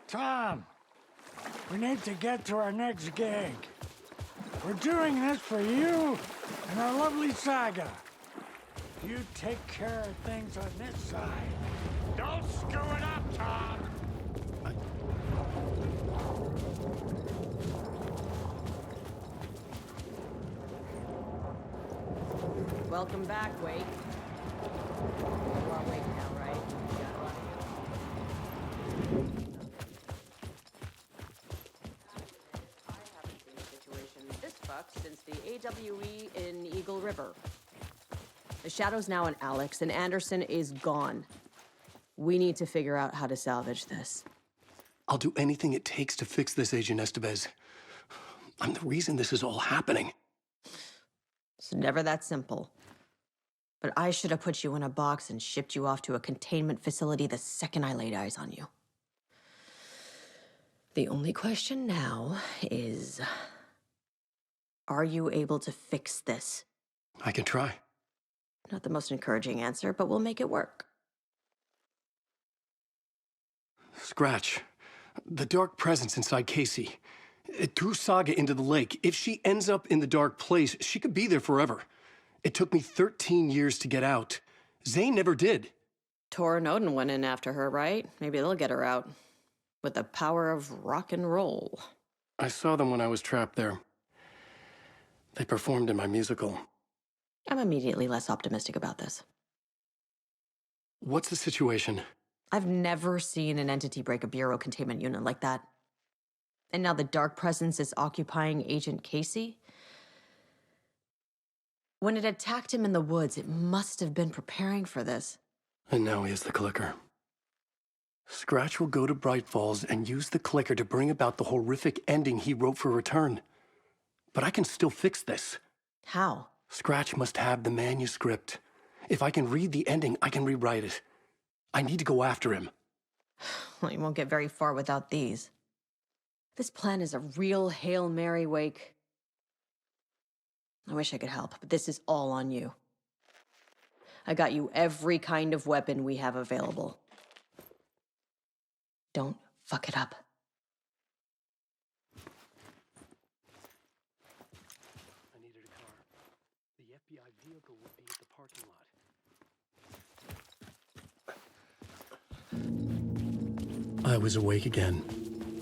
Tom, we need to get to our next gig. We're doing this for you and our lovely saga. You take care of things on this side. Don't screw it up, Tom! Welcome back, Wake. You are Wake now, right? I haven't seen a situation this fucked since the AWE in Eagle River. The Shadow's now in Alex, and Anderson is gone. We need to figure out how to salvage this. I'll do anything it takes to fix this, Agent Estevez. I'm the reason this is all happening. It's never that simple. But I should have put you in a box and shipped you off to a containment facility the second I laid eyes on you. The only question now is, are you able to fix this? I can try. Not the most encouraging answer, but we'll make it work. Scratch. The dark presence inside Casey. It threw Saga into the lake. If she ends up in the dark place, she could be there forever. It took me 13 years to get out. Zane never did. Tor and Odin went in after her, right? Maybe they'll get her out. With the power of rock and roll. I saw them when I was trapped there. They performed in my musical. I'm immediately less optimistic about this. What's the situation? I've never seen an entity break a bureau containment unit like that. And now the dark presence is occupying Agent Casey? When it attacked him in the woods, it must have been preparing for this. And now he has the clicker. Scratch will go to Bright Falls and use the clicker to bring about the horrific ending he wrote for Return. But I can still fix this. How? Scratch must have the manuscript. If I can read the ending, I can rewrite it. I need to go after him. Well, you won't get very far without these. This plan is a real Hail Mary, Wake. I wish I could help, but this is all on you. I got you every kind of weapon we have available. Don't fuck it up. I needed a car. The FBI vehicle would be at the parking lot. I was awake again,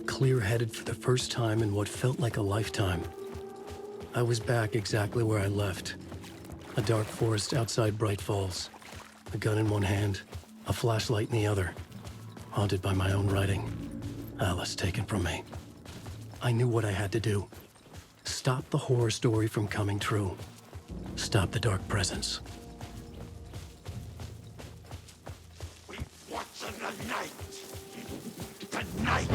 clear-headed for the first time in what felt like a lifetime. I was back exactly where I left. A dark forest outside Bright Falls. A gun in one hand, a flashlight in the other. Haunted by my own writing. Alice taken from me. I knew what I had to do. Stop the horror story from coming true. Stop the dark presence. What's in the night? The night!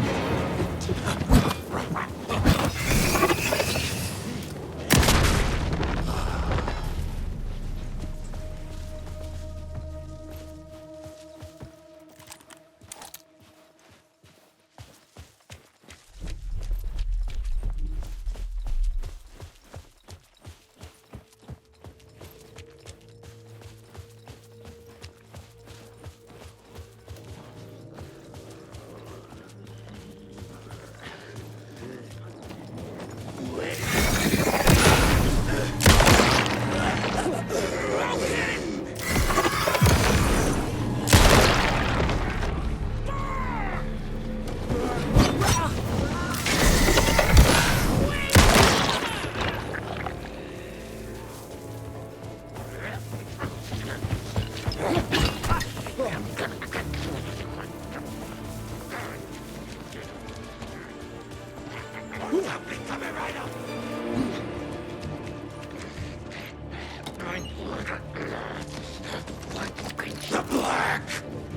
The Black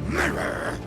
Mirror!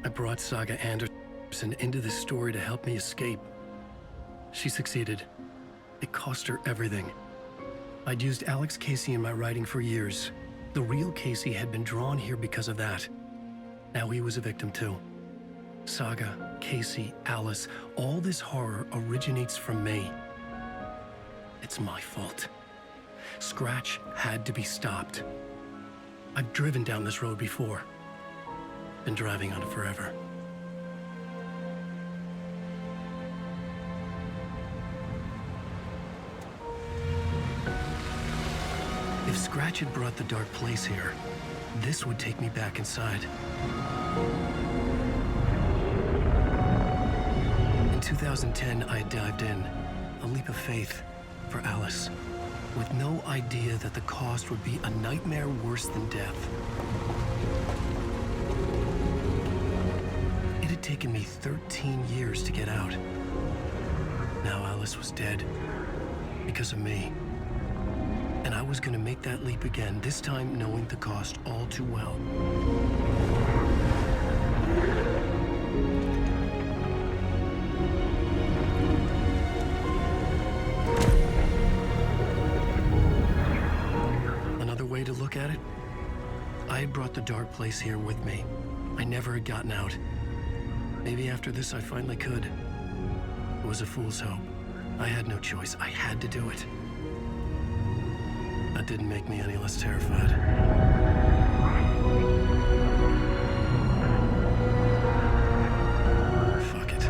I brought Saga Anderson into this story to help me escape. She succeeded. It cost her everything. I'd used Alex Casey in my writing for years. The real Casey had been drawn here because of that. Now he was a victim too. Saga, Casey, Alice, all this horror originates from me. It's my fault. Scratch had to be stopped. I've driven down this road before. Been driving on it forever. If Scratch had brought the dark place here, this would take me back inside. In 2010, I dived in, a leap of faith for Alice, with no idea that the cost would be a nightmare worse than death. It had taken me 13 years to get out. Now Alice was dead, because of me. And I was gonna make that leap again, this time knowing the cost all too well. Another way to look at it, I had brought the dark place here with me. I never had gotten out. Maybe after this I finally could. It was a fool's hope. I had no choice. I had to do it. That didn't make me any less terrified. Fuck it.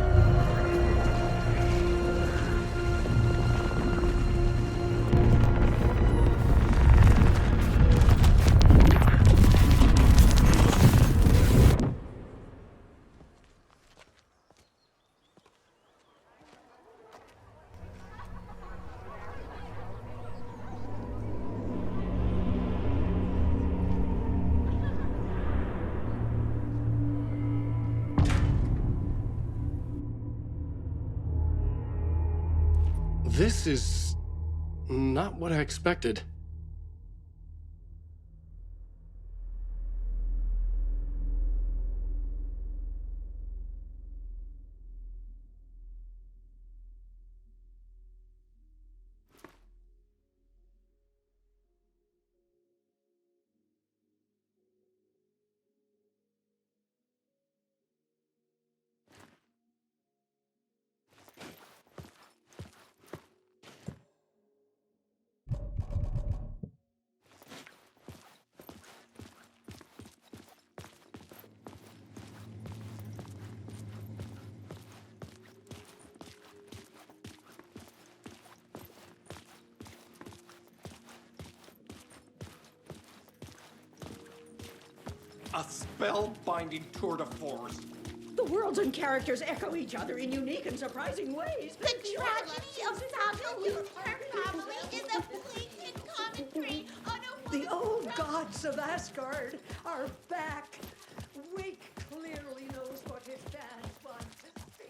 This is not what I expected. A spell-binding tour de force. The worlds and characters echo each other in unique and surprising ways. The tragedy of Saga with her family is a blatant commentary on a The old gods of Asgard are back. Wake clearly knows what his fans want to see.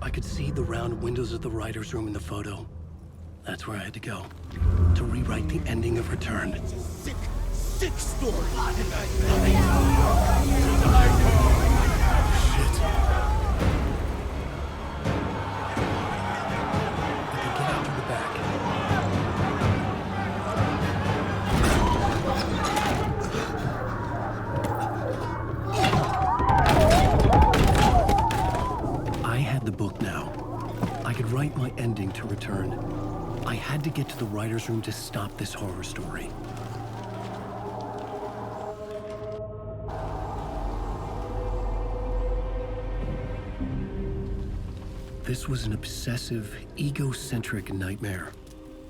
I could see the round windows of the writer's room in the photo. That's where I had to go, to rewrite the ending of Return. It's a sick, sick story. Shit. I could get out to the back. I had the book now. I could write my ending to Return. I had to get to the writer's room to stop this horror story. This was an obsessive, egocentric nightmare,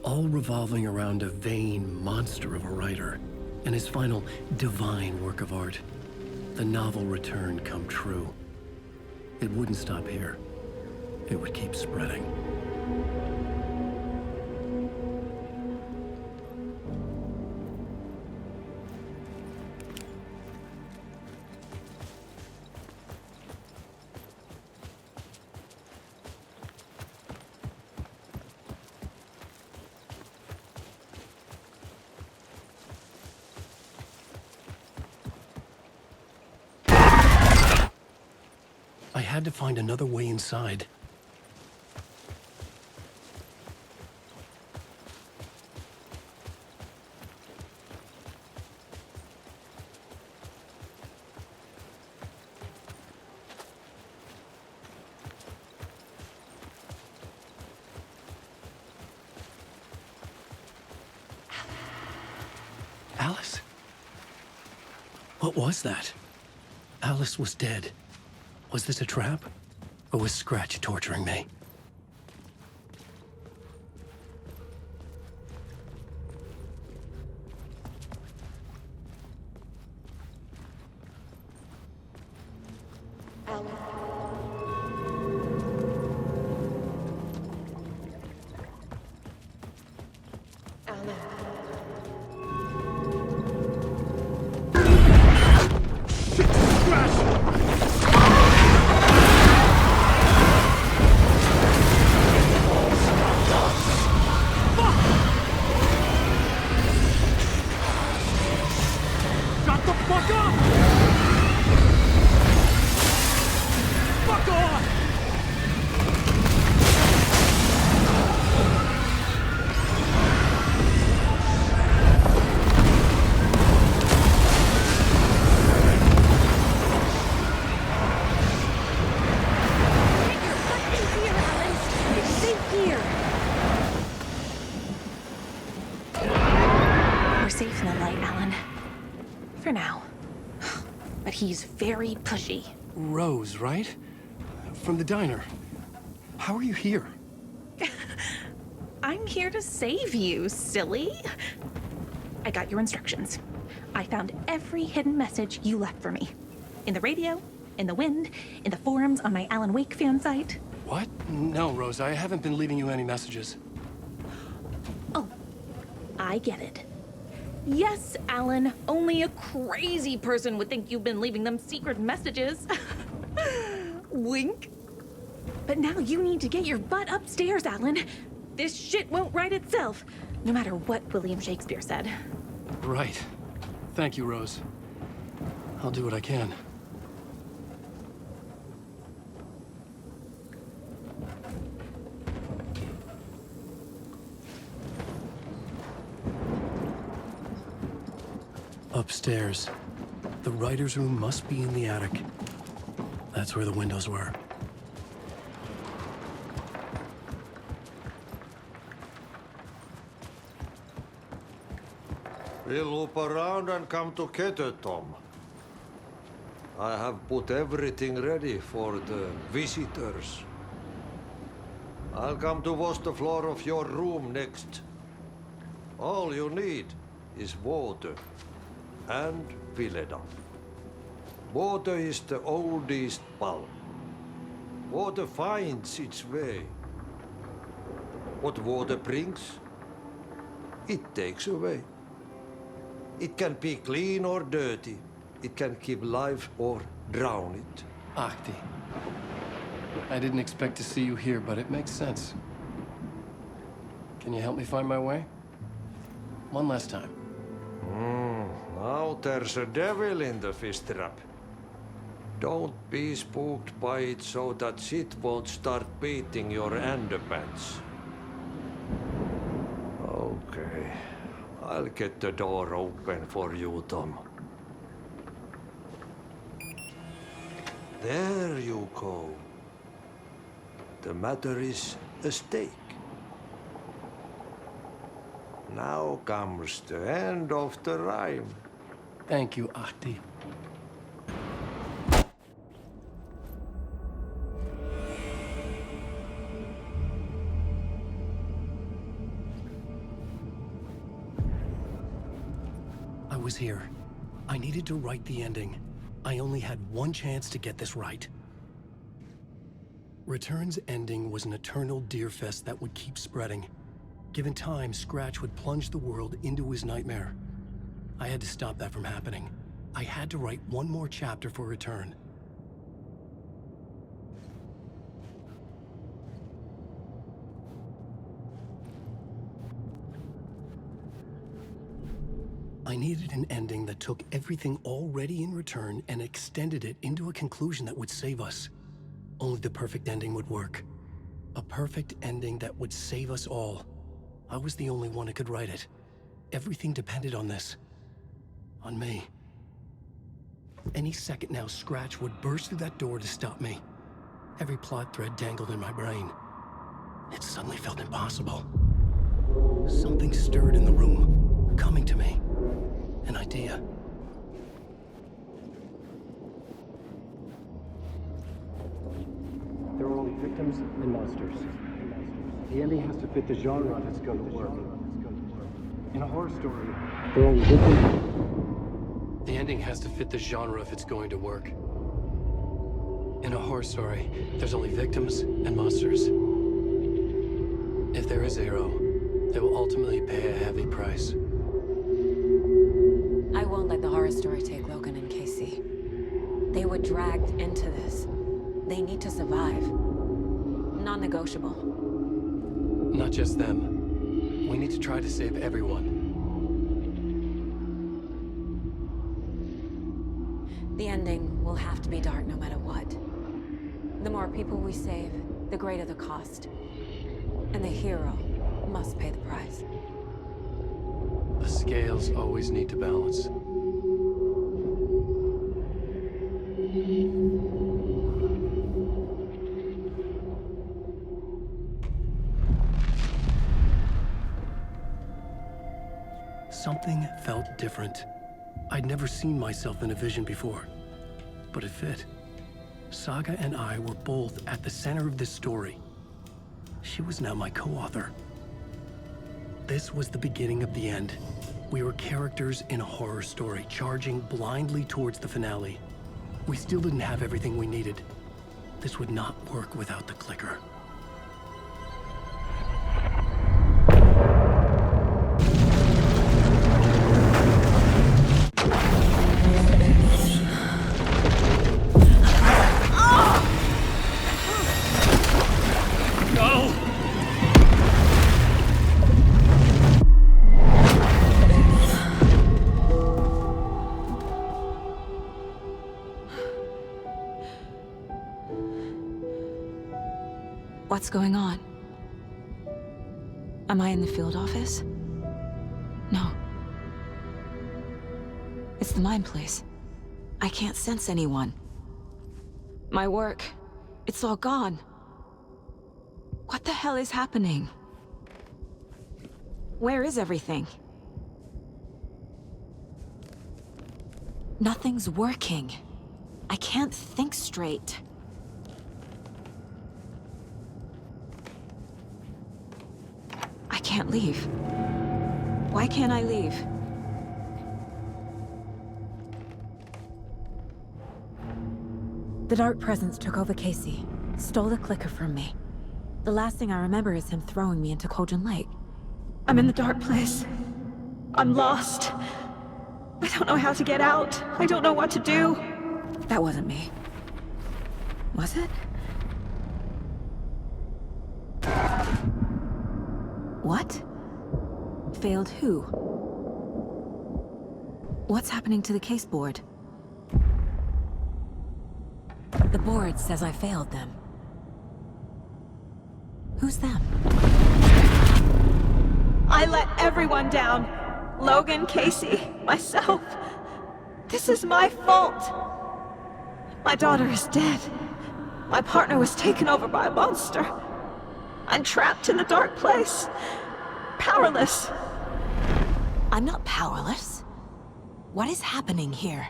all revolving around a vain monster of a writer and his final divine work of art, the novel return come true. It wouldn't stop here. It would keep spreading. I had to find another way inside. Alice? What was that? Alice was dead. Was this a trap? Or was Scratch torturing me? Safe in the light, Alan. For now. But he's very pushy. Rose, right? From the diner. How are you here? I'm here to save you, silly. I got your instructions. I found every hidden message you left for me. In the radio, in the wind, in the forums on my Alan Wake fan site. What? No, Rose, I haven't been leaving you any messages. Oh, I get it. Yes, Alan, only a crazy person would think you've been leaving them secret messages. Wink. But now you need to get your butt upstairs, Alan. This shit won't right itself, no matter what William Shakespeare said. Right. Thank you, Rose. I'll do what I can. Upstairs. The writer's room must be in the attic. That's where the windows were. We'll loop around and come together, Tom. I have put everything ready for the visitors. I'll come to wash the floor of your room next. All you need is water and Vileda. Water is the oldest bulb. Water finds its way. What water brings, it takes away. It can be clean or dirty. It can keep life or drown it. Ahti. I didn't expect to see you here, but it makes sense. Can you help me find my way? One last time. Now there's a devil in the fish trap. Don't be spooked by it so that shit won't start beating your underpants. Okay. I'll get the door open for you, Tom. There you go. The matter is a stake. Now comes the end of the rhyme. Thank you, Ahti. I was here. I needed to write the ending. I only had one chance to get this right. Return's ending was an eternal deerfest that would keep spreading. Given time, Scratch would plunge the world into his nightmare. I had to stop that from happening. I had to write one more chapter for Return. I needed an ending that took everything already in Return and extended it into a conclusion that would save us. Only the perfect ending would work. A perfect ending that would save us all. I was the only one who could write it. Everything depended on this. On me. Any second now, Scratch would burst through that door to stop me. Every plot thread dangled in my brain. It suddenly felt impossible. Something stirred in the room, coming to me. An idea. There are only victims and monsters. The ending has to fit the genre if it's going to work. In a horror story, there are only victims. The ending has to fit the genre if it's going to work. In a horror story, there's only victims and monsters. If there is a hero, they will ultimately pay a heavy price. I won't let the horror story take Logan and Casey. They were dragged into this. They need to survive. Non-negotiable. Not just them. We need to try to save everyone. The ending will have to be dark no matter what. The more people we save, the greater the cost. And the hero must pay the price. The scales always need to balance. Something felt different. I'd never seen myself in a vision before, but it fit. Saga and I were both at the center of this story. She was now my co-author. This was the beginning of the end. We were characters in a horror story, charging blindly towards the finale. We still didn't have everything we needed. This would not work without the clicker. What's going on? Am I in the field office? No. It's the mine place. I can't sense anyone. My work, it's all gone. What the hell is happening? Where is everything? Nothing's working. I can't think straight. I can't leave. Why can't I leave? The Dark Presence took over Casey, stole the clicker from me. The last thing I remember is him throwing me into Cauldron Lake. I'm in the dark place. I'm lost. I don't know how to get out. I don't know what to do. That wasn't me. Was it? What? Failed who? What's happening to the case board? The board says I failed them. Who's them? I let everyone down. Logan, Casey, myself. This is my fault. My daughter is dead. My partner was taken over by a monster. I'm trapped in the dark place. Powerless. I'm not powerless. What is happening here?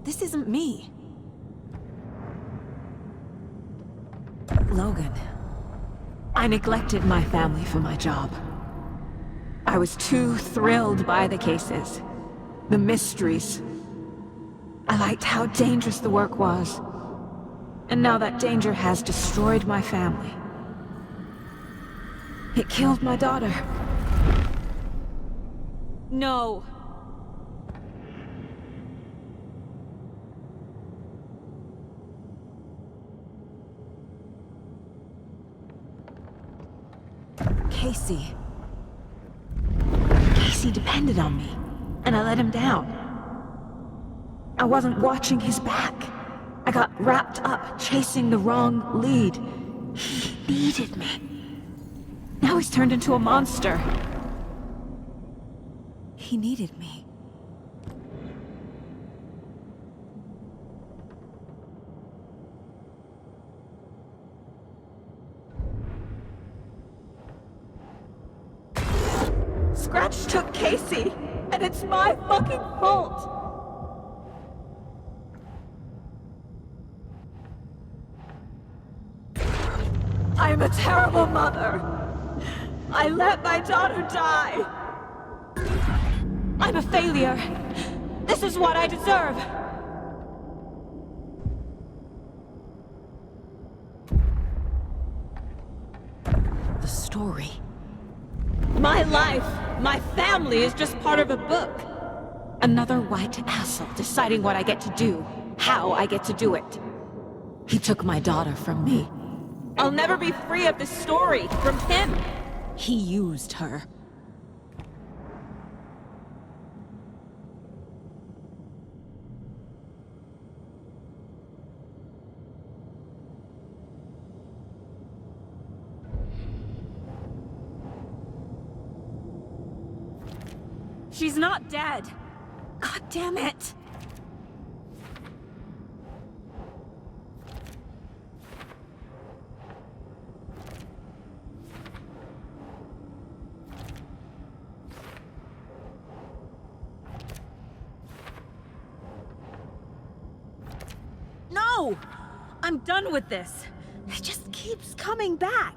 This isn't me. Logan, I neglected my family for my job. I was too thrilled by the cases, the mysteries. I liked how dangerous the work was. And now that danger has destroyed my family. It killed my daughter. No. Casey. Casey depended on me, and I let him down. I wasn't watching his back. I got wrapped up chasing the wrong lead. He needed me. Now he's turned into a monster. He needed me. Scratch took Casey, and it's my fucking fault! I'm a terrible mother. I let my daughter die. I'm a failure. This is what I deserve. The story. My life, my family is just part of a book. Another white asshole deciding what I get to do, how I get to do it. He took my daughter from me. I'll never be free of this story from him. He used her. She's not dead. God damn it. No! I'm done with this. It just keeps coming back.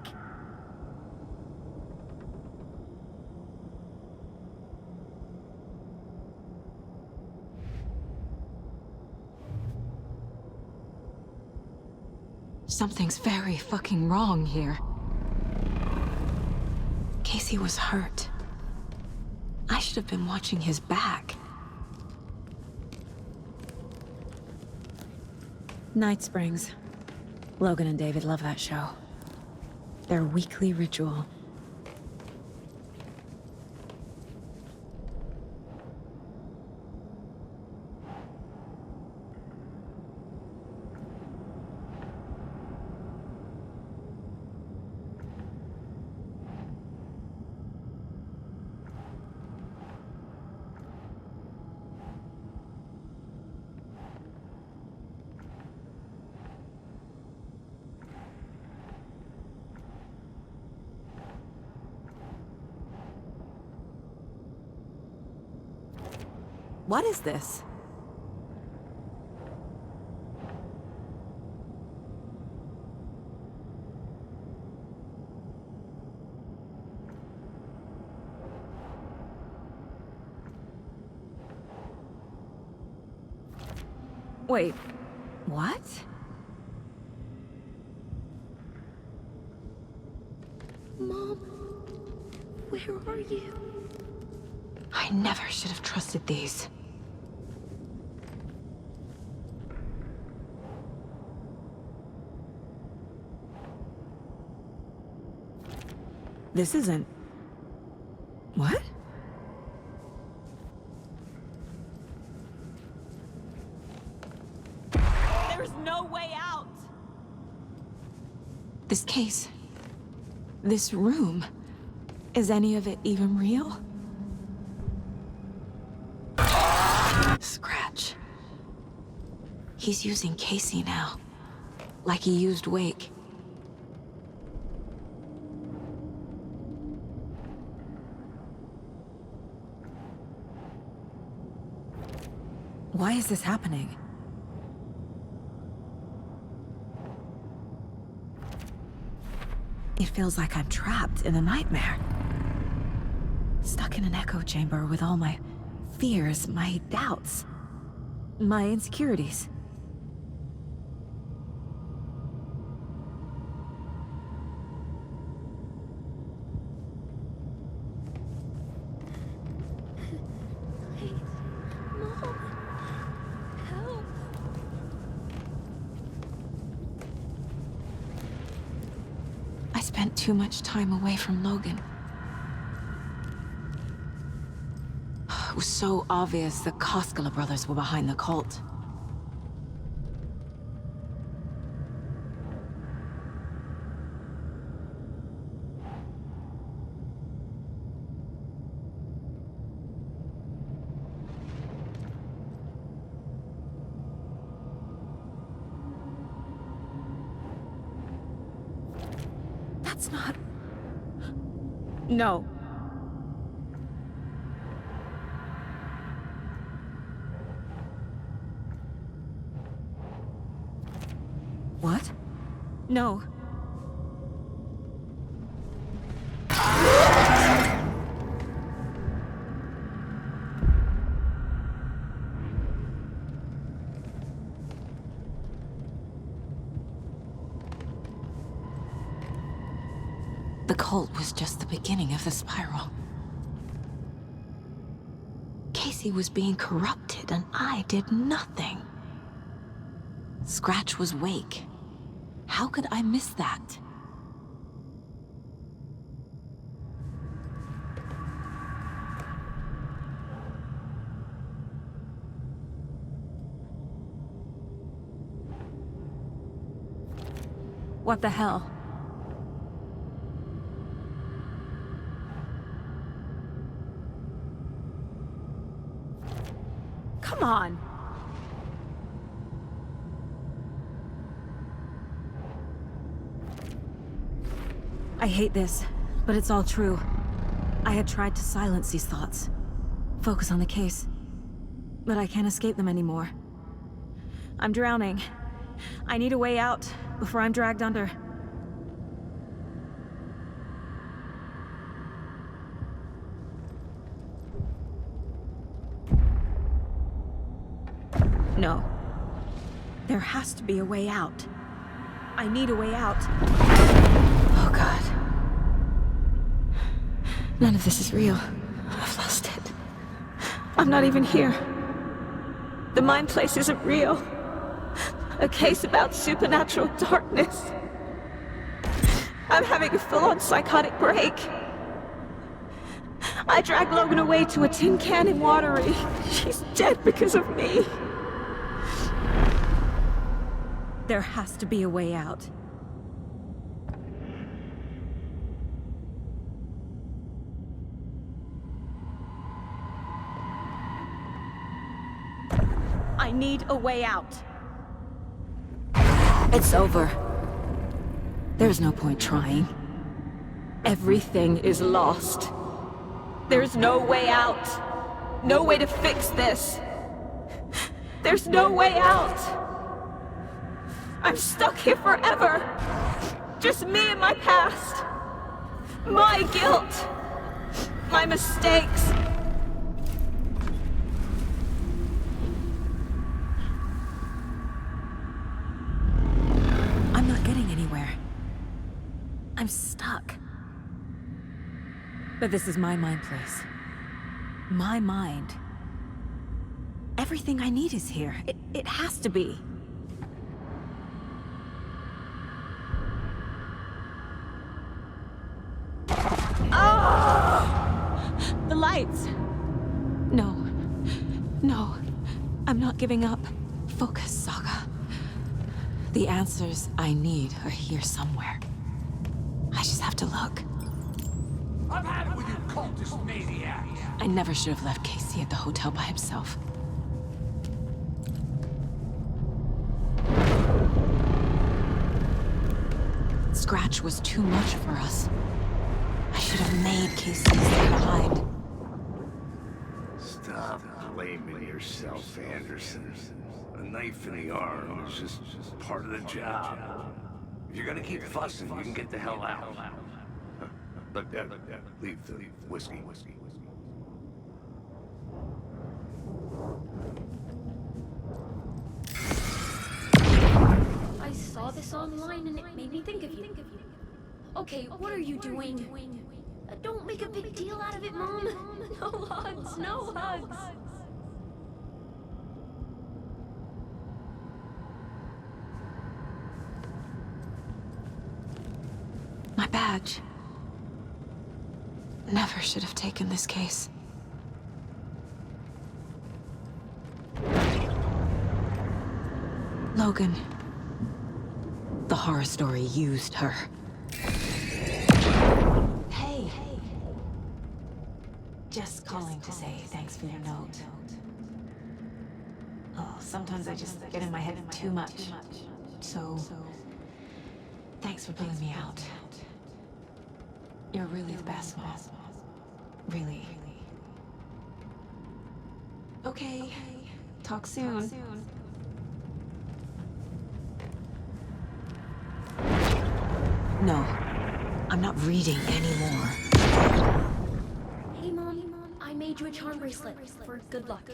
Something's very fucking wrong here. Casey was hurt. I should have been watching his back. Night Springs. Logan and David love that show. Their weekly ritual. What is this? Wait, what? Mom, where are you? I never should have trusted these. This isn't... What? There's no way out! This case... this room... is any of it even real? Scratch. He's using Casey now. Like he used Wake. Why is this happening? It feels like I'm trapped in a nightmare. Stuck in an echo chamber with all my fears, my doubts, my insecurities. I spent too much time away from Logan. It was so obvious the Koskela brothers were behind the cult. That's not... No. What? No. The cult was just the beginning of the spiral. Casey was being corrupted, and I did nothing. Scratch was Wake. How could I miss that? What the hell? Come on! I hate this, but it's all true. I had tried to silence these thoughts. Focus on the case. But I can't escape them anymore. I'm drowning. I need a way out before I'm dragged under. No. There has to be a way out. I need a way out. Oh God. None of this is real. I've lost it. I'm not even here. The mind place isn't real. A case about supernatural darkness. I'm having a full-on psychotic break. I dragged Logan away to a tin can in Watery. She's dead because of me. There has to be a way out. I need a way out. It's over. There's no point trying. Everything is lost. There's no way out. No way to fix this. There's no way out. I'm stuck here forever. Just me and my past. My guilt. My mistakes. I'm not getting anywhere. I'm stuck. But this is my mind place. My mind. Everything I need is here. It has to be. The lights! No. No. I'm not giving up. Focus, Saga. The answers I need are here somewhere. I just have to look. I've had it with you cultist maniacs! I never should have left Casey at the hotel by himself. Scratch was too much for us. I should have made Casey stay behind. Stop blaming yourself, Anderson. A knife in the arm is just part of the job. If you're gonna keep fussing, you can get the hell out. Look, leave the whiskey. I saw this online and it made me think of you. Okay, what are you doing? Don't make a big deal out of it, Mom. No hugs, no hugs. My badge. Never should have taken this case. Logan. The horror story used her. Hey. Just calling to say thanks for your note. Oh, sometimes I just get in my head too much. So, thanks for pulling me out. You're really the best, Mom. Really. Okay. Talk soon. No. I'm not reading anymore. Hey, Mom. I made you a charm bracelet for good luck.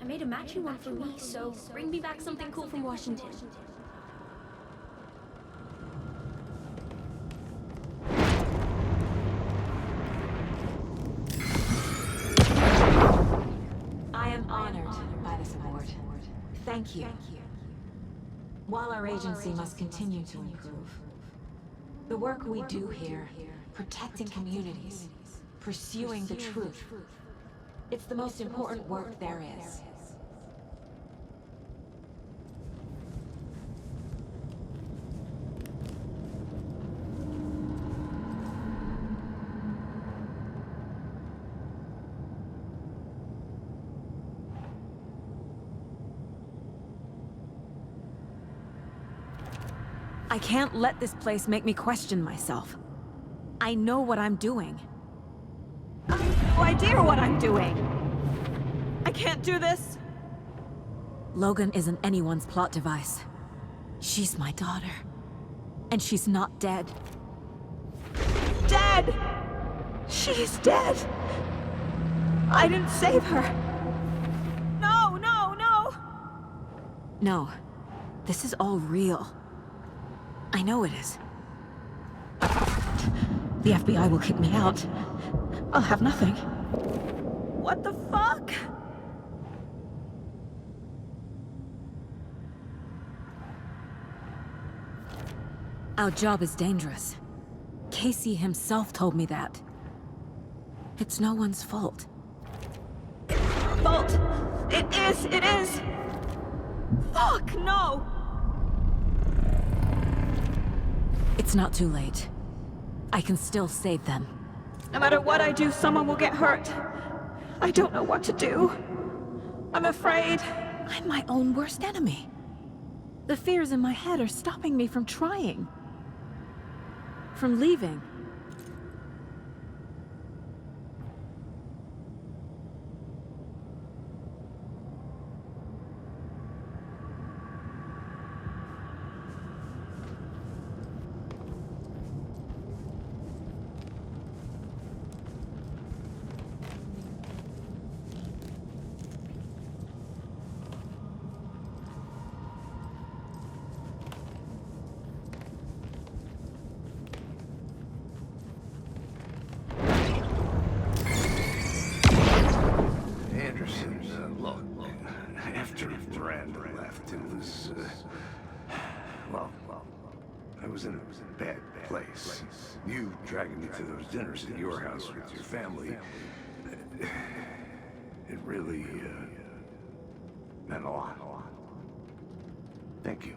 I made a matching one for me, so bring me back something cool from Washington. I am honored by this award. Thank you. While our agency must continue to improve, the work we do here, protecting communities, pursuing the truth, it's the most important work there is. I can't let this place make me question myself. I know what I'm doing. I have no idea what I'm doing! I can't do this! Logan isn't anyone's plot device. She's my daughter. And she's not dead. Dead! She's dead! I didn't save her! No, no, no! No. This is all real. I know it is. The FBI will kick me out. I'll have nothing. What the fuck? Our job is dangerous. Casey himself told me that. It's no one's fault. Fault! It is! Fuck, no! It's not too late. I can still save them. No matter what I do, someone will get hurt. I don't know what to do. I'm afraid. I'm my own worst enemy. The fears in my head are stopping me from trying. From leaving. I was in a bad place. You dragging me to those dinners at your house with your family, it really meant a lot. Thank you.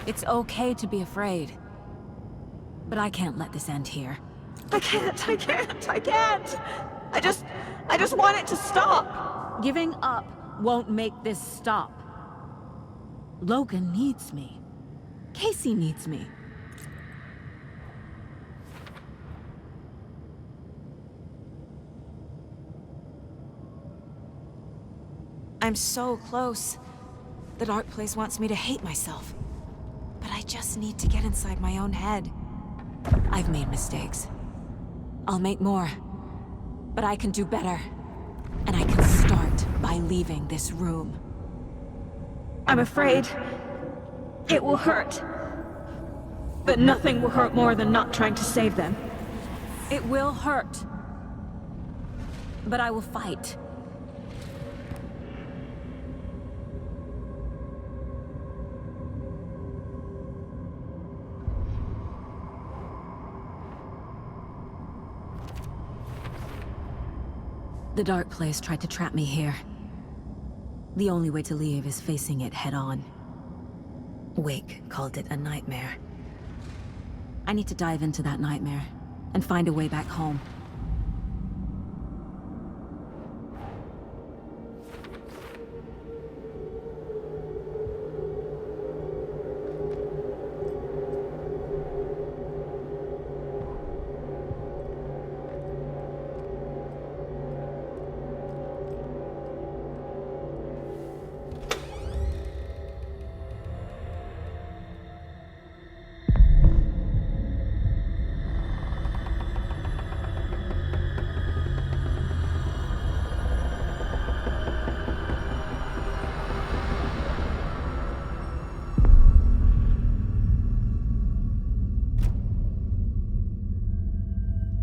It's okay to be afraid. But I can't let this end here. I can't! I just want it to stop! Giving up won't make this stop. Logan needs me. Casey needs me. I'm so close. The dark place wants me to hate myself. But I just need to get inside my own head. I've made mistakes. I'll make more. But I can do better. And I can start by leaving this room. I'm afraid it will hurt. But nothing will hurt more than not trying to save them. It will hurt. But I will fight. The dark place tried to trap me here. The only way to leave is facing it head-on. Wake called it a nightmare. I need to dive into that nightmare and find a way back home.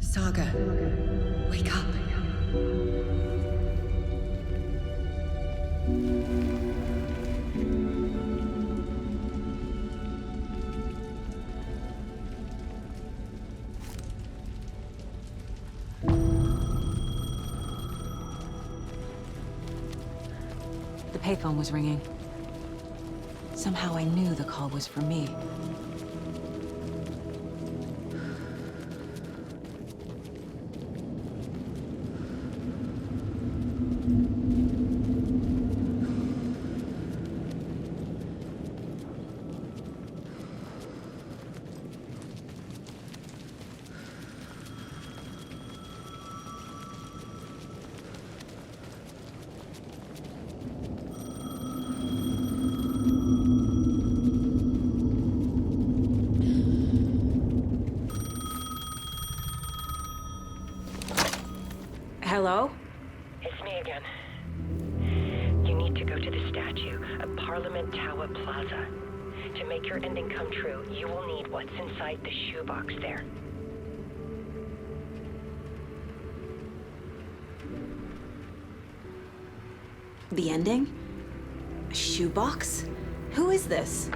Saga, wake up. The payphone was ringing. Somehow I knew the call was for me. Hello? It's me again. You need to go to the statue at Parliament Tower Plaza. To make your ending come true, you will need what's inside the shoebox there. The ending? A shoebox? Who is this?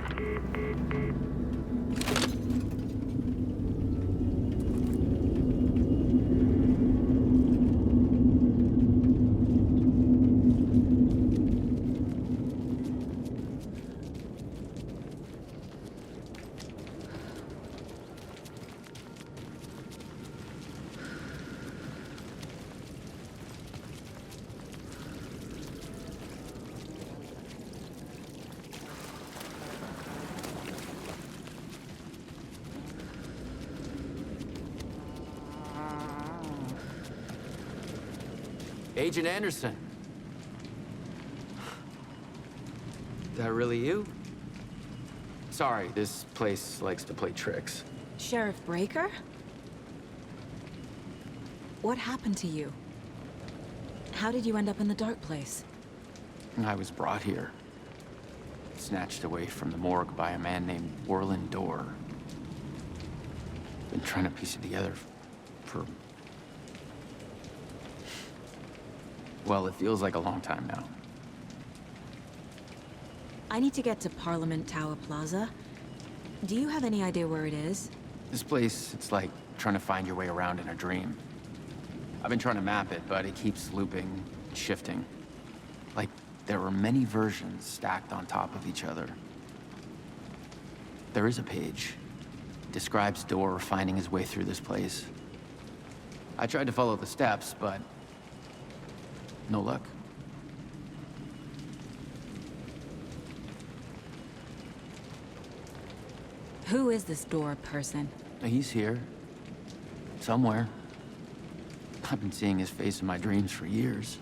Agent Anderson. That really you? Sorry, this place likes to play tricks. Sheriff Breaker? What happened to you? How did you end up in the dark place? I was brought here. Snatched away from the morgue by a man named Orlin Dorr. Been trying to piece it together for... well, it feels like a long time now. I need to get to Parliament Tower Plaza. Do you have any idea where it is? This place, it's like trying to find your way around in a dream. I've been trying to map it, but it keeps looping, shifting. Like there were many versions stacked on top of each other. There is a page. Describes Door finding his way through this place. I tried to follow the steps, but no luck. Who is this Door person? He's here. Somewhere. I've been seeing his face in my dreams for years.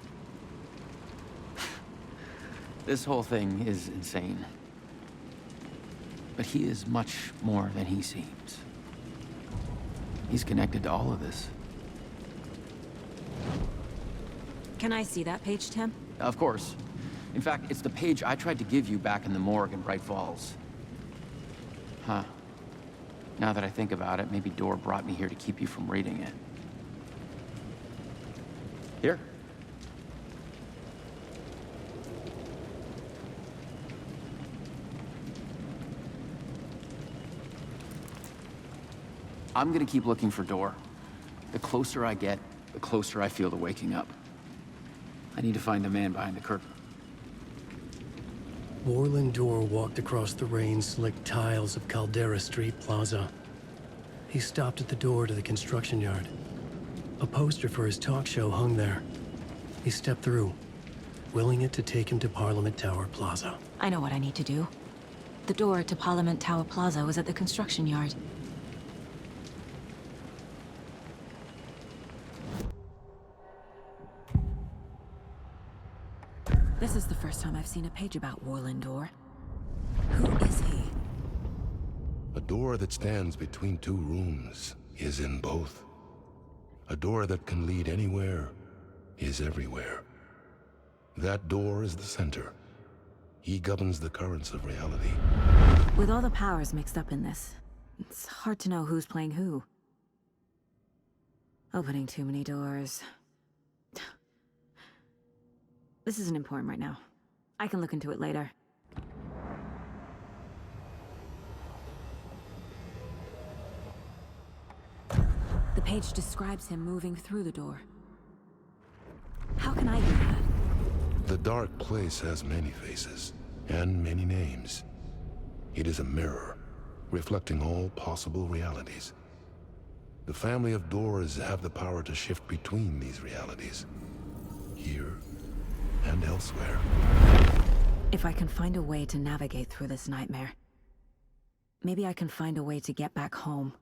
This whole thing is insane. But he is much more than he seems. He's connected to all of this. Can I see that page, Tim? Of course. In fact, it's the page I tried to give you back in the morgue in Bright Falls. Huh. Now that I think about it, maybe Door brought me here to keep you from reading it. Here. I'm gonna keep looking for Door. The closer I get, the closer I feel to waking up. I need to find the man behind the curtain. Warland Door walked across the rain-slicked tiles of Caldera Street Plaza. He stopped at the door to the construction yard. A poster for his talk show hung there. He stepped through, willing it to take him to Parliament Tower Plaza. I know what I need to do. The door to Parliament Tower Plaza was at the construction yard. This is the first time I've seen a page about Warland Door. Who is he? A door that stands between two rooms is in both. A door that can lead anywhere is everywhere. That door is the center. He governs the currents of reality. With all the powers mixed up in this, it's hard to know who's playing who. Opening too many doors. This isn't important right now. I can look into it later. The page describes him moving through the door. How can I do that? The dark place has many faces and many names. It is a mirror, reflecting all possible realities. The family of doors have the power to shift between these realities, here and elsewhere. If I can find a way to navigate through this nightmare, maybe I can find a way to get back home.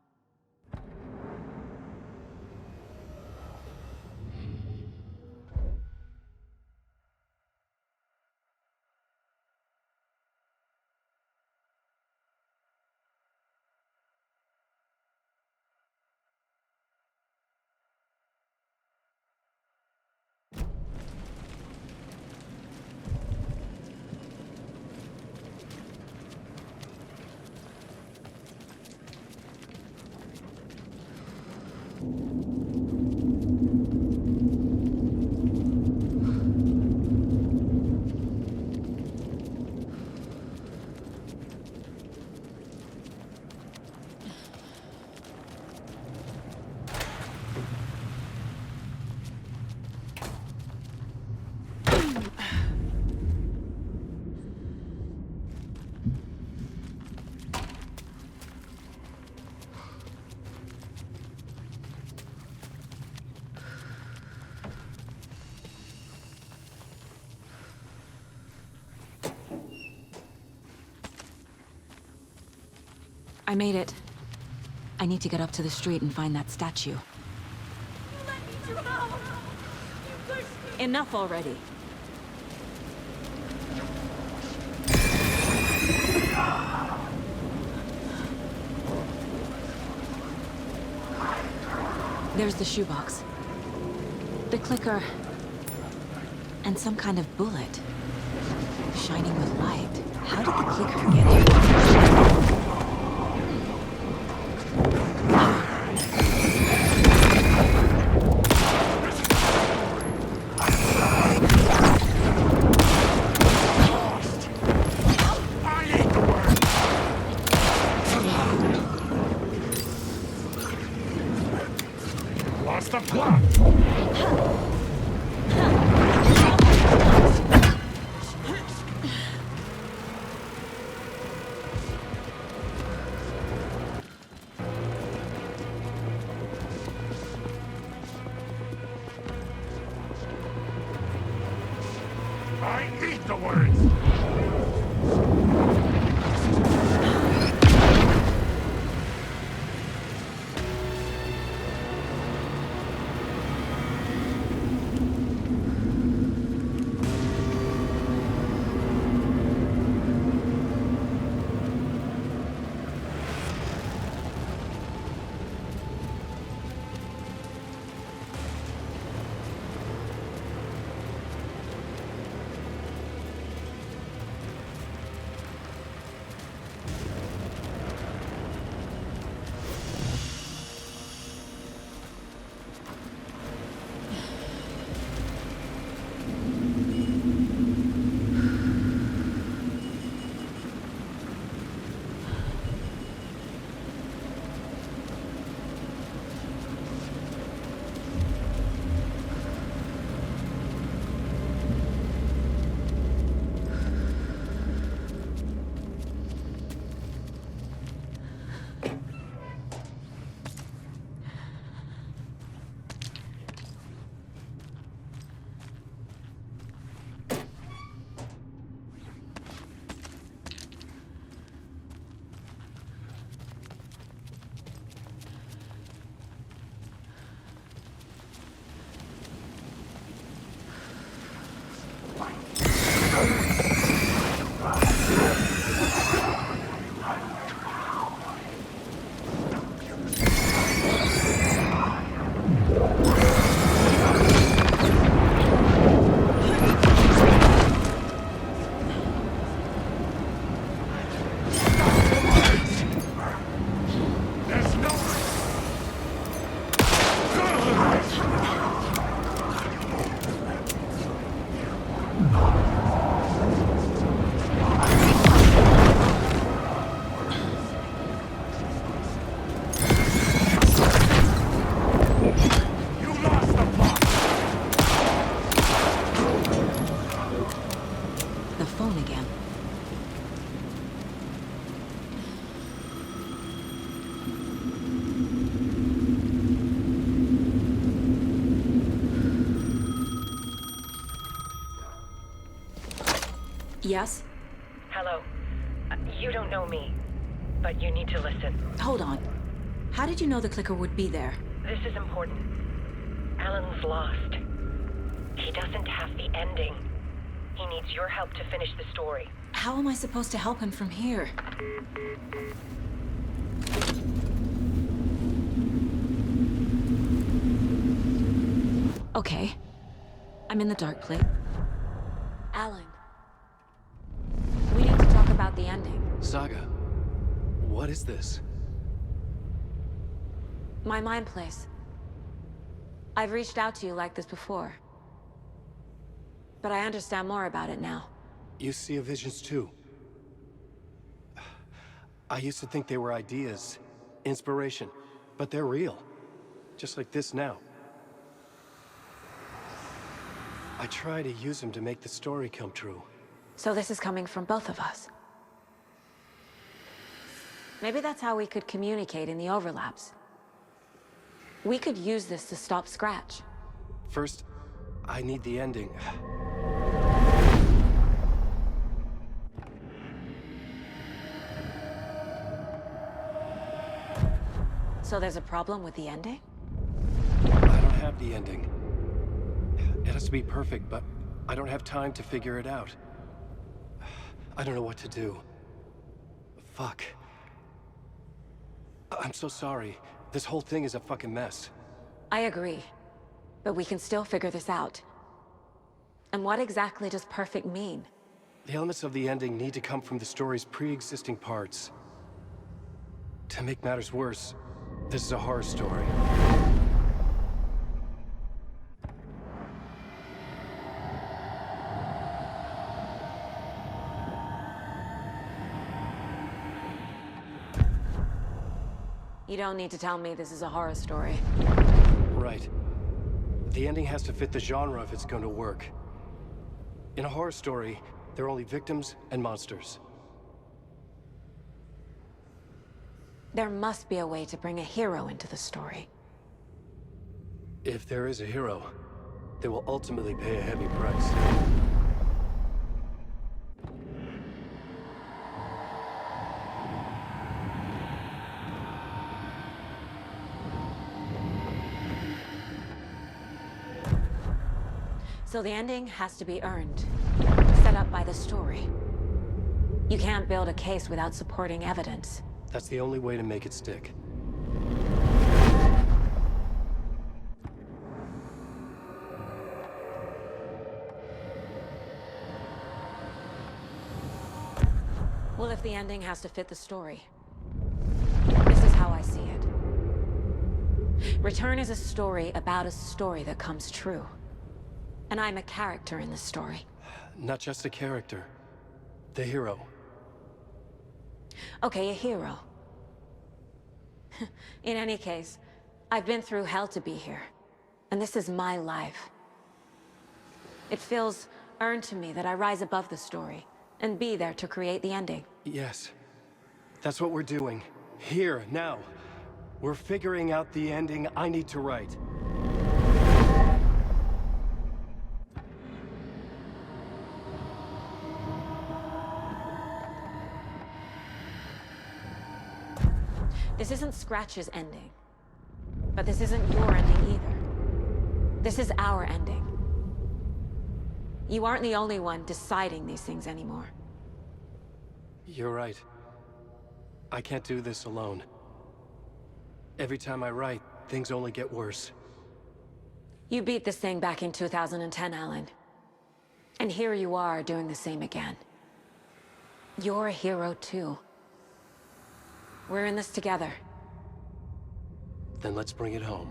I made it. I need to get up to the street and find that statue. Enough already. There's the shoebox. The clicker. And some kind of bullet. Shining with light. How did the clicker get here? Yes? Hello. You don't know me, but you need to listen. Hold on. How did you know the clicker would be there? This is important. Alan's lost. He doesn't have the ending. He needs your help to finish the story. How am I supposed to help him from here? Okay. I'm in the dark place. Alan. We need to talk about the ending. Saga, what is this? My mind place. I've reached out to you like this before. But I understand more about it now. You see visions too. I used to think they were ideas, inspiration, but they're real. Just like this now. I try to use them to make the story come true. So this is coming from both of us. Maybe that's how we could communicate in the overlaps. We could use this to stop Scratch. First, I need the ending. So there's a problem with the ending? I don't have the ending. It has to be perfect, but I don't have time to figure it out. I don't know what to do. Fuck. I'm so sorry. This whole thing is a fucking mess. I agree. But we can still figure this out. And what exactly does perfect mean? The elements of the ending need to come from the story's pre-existing parts. To make matters worse, this is a horror story. You don't need to tell me this is a horror story. Right. The ending has to fit the genre if it's going to work. In a horror story, there are only victims and monsters. There must be a way to bring a hero into the story. If there is a hero, they will ultimately pay a heavy price. So the ending has to be earned, set up by the story. You can't build a case without supporting evidence. That's the only way to make it stick. Well, if the ending has to fit the story, this is how I see it. Return is a story about a story that comes true. And I'm a character in the story. Not just a character. The hero. Okay, a hero. In any case, I've been through hell to be here. And this is my life. It feels earned to me that I rise above the story and be there to create the ending. Yes. That's what we're doing. Here, now. We're figuring out the ending I need to write. This isn't Scratch's ending. But this isn't your ending either. This is our ending. You aren't the only one deciding these things anymore. You're right. I can't do this alone. Every time I write, things only get worse. You beat this thing back in 2010, Alan. And here you are doing the same again. You're a hero too. We're in this together. Then let's bring it home.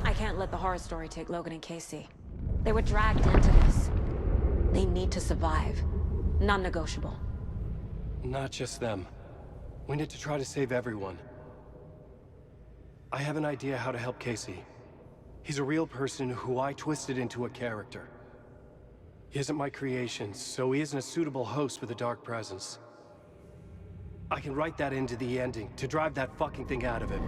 I can't let the horror story take Logan and Casey. They were dragged into this. They need to survive. Non-negotiable. Not just them. We need to try to save everyone. I have an idea how to help Casey. He's a real person who I twisted into a character. He isn't my creation, so he isn't a suitable host with a dark presence. I can write that into the ending to drive that fucking thing out of him.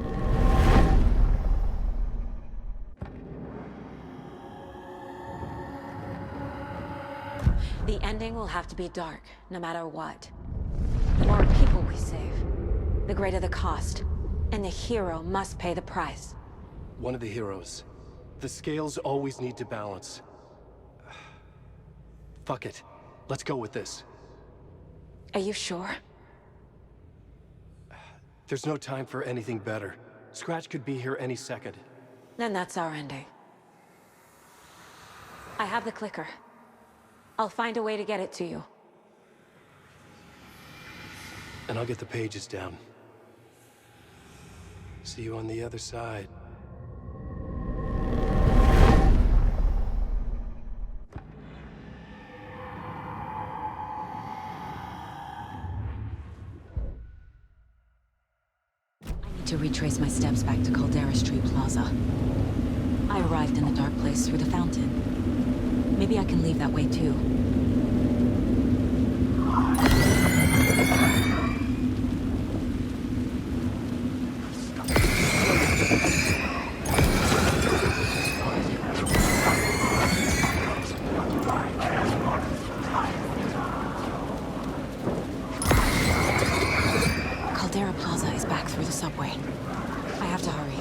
The ending will have to be dark, no matter what. The more people we save, the greater the cost. And the hero must pay the price. One of the heroes. The scales always need to balance. Fuck it. Let's go with this. Are you sure? There's no time for anything better. Scratch could be here any second. Then that's our ending. I have the clicker. I'll find a way to get it to you. And I'll get the pages down. See you on the other side. I need to retrace my steps back to Caldera Street Plaza. I arrived in the dark place through the fountain. Maybe I can leave that way too. Caldera Plaza is back through the subway. I have to hurry.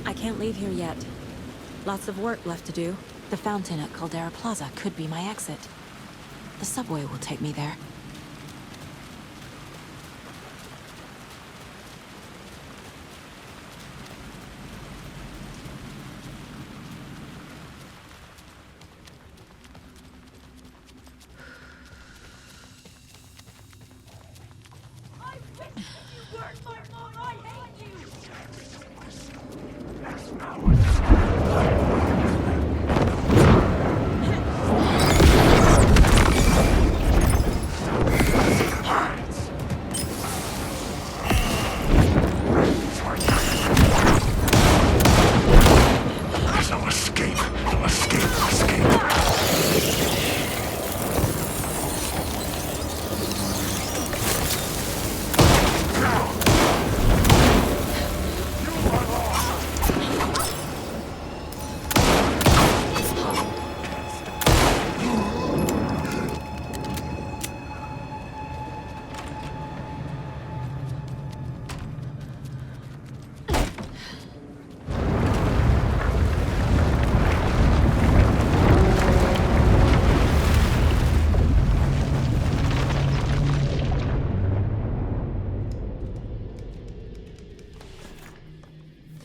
I can't leave here yet. Lots of work left to do. The fountain at Caldera Plaza could be my exit. The subway will take me there.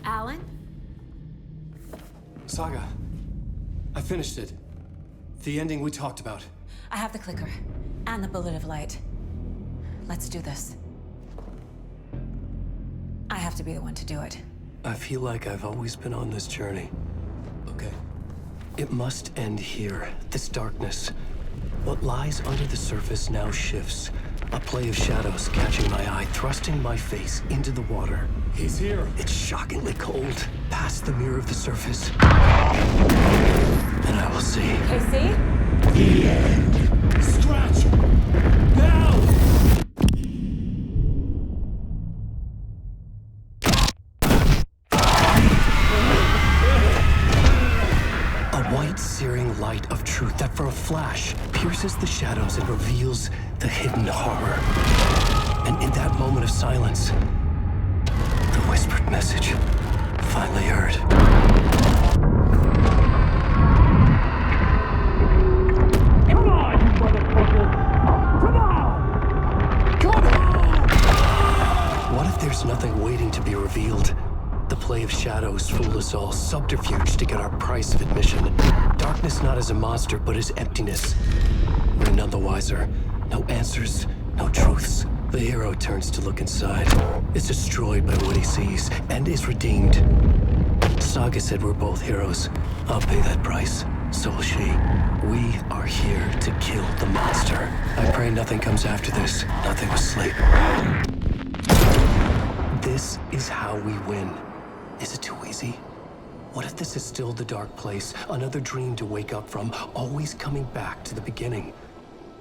Alan? Saga, I finished it. The ending we talked about. I have the clicker. And the bullet of light. Let's do this. I have to be the one to do it. I feel like I've always been on this journey. Okay. It must end here. This darkness. What lies under the surface now shifts. A play of shadows catching my eye, thrusting my face into the water. He's here. It's shockingly cold. Past the mirror of the surface. And I will see. Casey? The end. Scratch! Now! A white, searing light of truth that for a flash pierces the shadows and reveals the hidden horror. And in that moment of silence, the whispered message finally heard. Come on, you motherfucker! Come on! Come on! What if there's nothing waiting to be revealed? The play of shadows fool us all, subterfuge to get our price of admission. Darkness not as a monster, but as emptiness. We're none the wiser. No answers, no truths. The hero turns to look inside, is destroyed by what he sees, and is redeemed. Saga said we're both heroes. I'll pay that price. So will she. We are here to kill the monster. I pray nothing comes after this. Nothing with sleep. This is how we win. Is it too easy? What if this is still the dark place? Another dream to wake up from, always coming back to the beginning.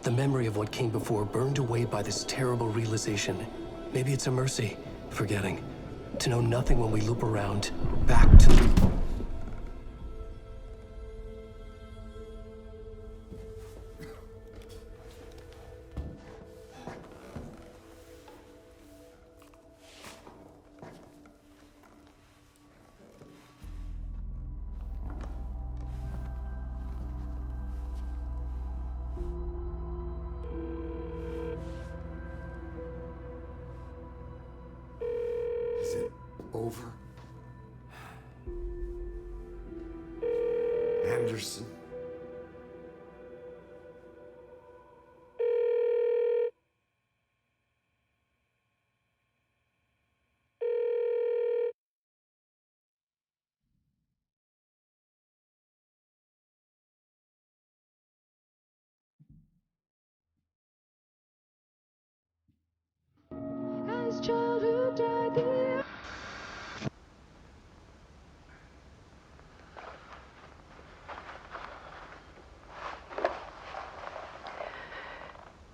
The memory of what came before burned away by this terrible realization. Maybe it's a mercy, forgetting. To know nothing when we loop around, back to the... Is it over? Anderson? As childhood died, the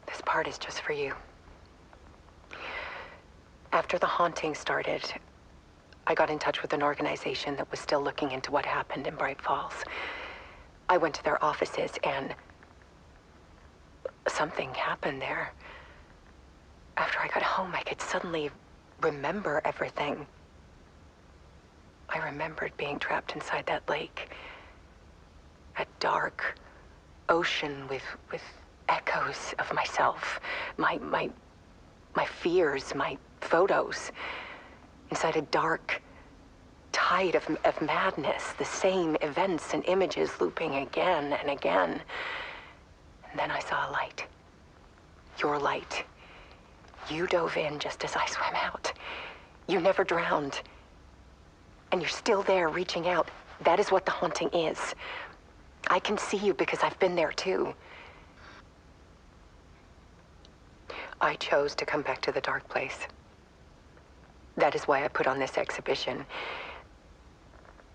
This part is just for you. After the haunting started, I got in touch with an organization that was still looking into what happened in Bright Falls. I went to their offices and something happened there. After I got home, I could suddenly remember everything. I remembered being trapped inside that lake. A dark ocean with echoes of myself. My fears, my photos. Inside a dark tide of madness. The same events and images looping again and again. And then I saw a light. Your light. You dove in just as I swam out. You never drowned. And you're still there reaching out. That is what the haunting is. I can see you because I've been there too. I chose to come back to the dark place. That is why I put on this exhibition.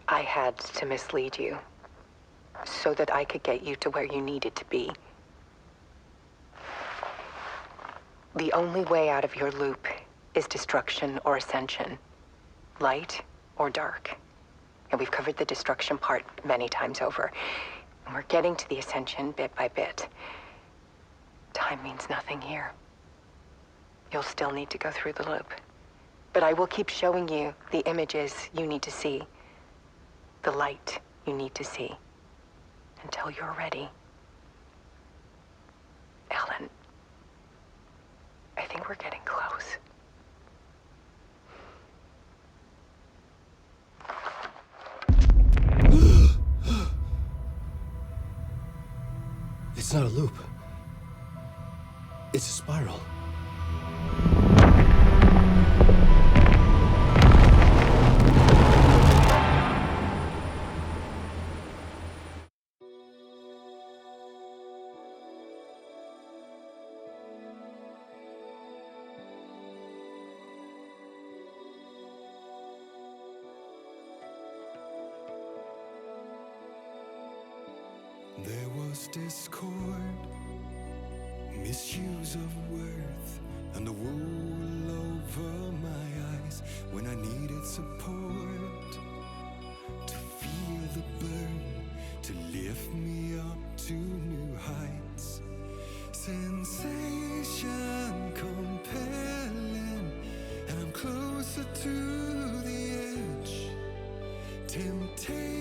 I had to mislead you so that I could get you to where you needed to be. The only way out of your loop is destruction or ascension, light or dark. And we've covered the destruction part many times over. And we're getting to the ascension bit by bit. Time means nothing here. You'll still need to go through the loop. But I will keep showing you the images you need to see, the light you need to see, until you're ready. Ellen, I think we're getting close. It's not a loop. It's a spiral. There was discord, misuse of worth, and the wool over my eyes when I needed support. To feel the burn, to lift me up to new heights. Sensation compelling, and I'm closer to the edge. Temptation